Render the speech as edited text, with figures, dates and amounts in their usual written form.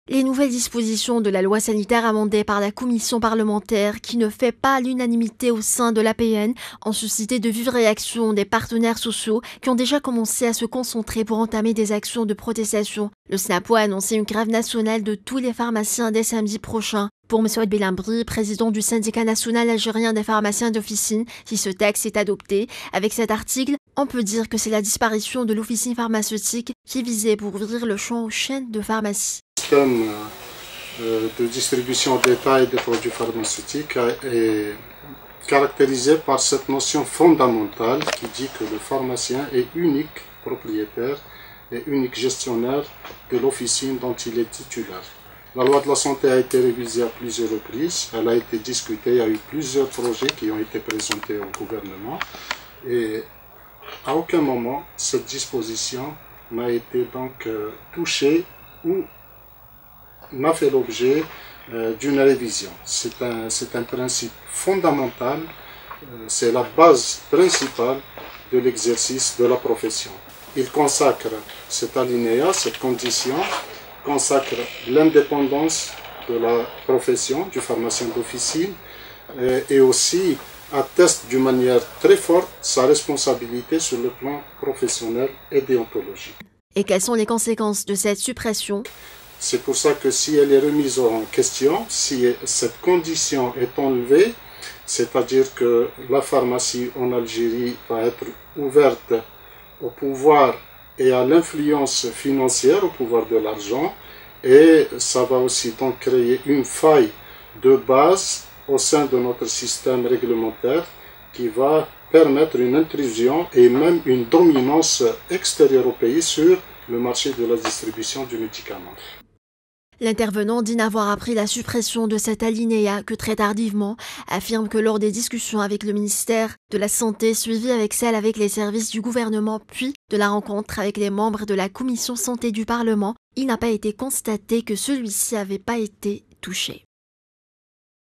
Les nouvelles dispositions de la loi sanitaire amendée par la commission parlementaire, qui ne fait pas l'unanimité au sein de l'APN, ont suscité de vives réactions des partenaires sociaux qui ont déjà commencé à se concentrer pour entamer des actions de protestation. Le SNAPO a annoncé une grève nationale de tous les pharmaciens dès samedi prochain. Pour M. Belambri, président du syndicat national algérien des pharmaciens d'officine, si ce texte est adopté, avec cet article, on peut dire que c'est la disparition de l'officine pharmaceutique qui visait pour ouvrir le champ aux chaînes de pharmacie. Le système de distribution d'État et des produits pharmaceutiques est caractérisé par cette notion fondamentale qui dit que le pharmacien est unique propriétaire et unique gestionnaire de l'officine dont il est titulaire. La loi de la santé a été révisée à plusieurs reprises, elle a été discutée, il y a eu plusieurs projets qui ont été présentés au gouvernement et à aucun moment cette disposition n'a été donc touchée ou n'a fait l'objet d'une révision. C'est un principe fondamental, c'est la base principale de l'exercice de la profession. Il consacre cet alinéa, cette condition, consacre l'indépendance de la profession du pharmacien d'officine et aussi atteste d'une manière très forte sa responsabilité sur le plan professionnel et déontologique. Et quelles sont les conséquences de cette suppression ? C'est pour ça que si elle est remise en question, si cette condition est enlevée, c'est-à-dire que la pharmacie en Algérie va être ouverte au pouvoir et à l'influence financière, au pouvoir de l'argent, et ça va aussi donc créer une faille de base au sein de notre système réglementaire qui va permettre une intrusion et même une dominance extérieure au pays sur le marché de la distribution du médicament. L'intervenant dit n'avoir appris la suppression de cet alinéa que très tardivement, affirme que lors des discussions avec le ministère de la Santé suivies avec celles avec les services du gouvernement puis de la rencontre avec les membres de la commission santé du Parlement, il n'a pas été constaté que celui-ci avait pas été touché.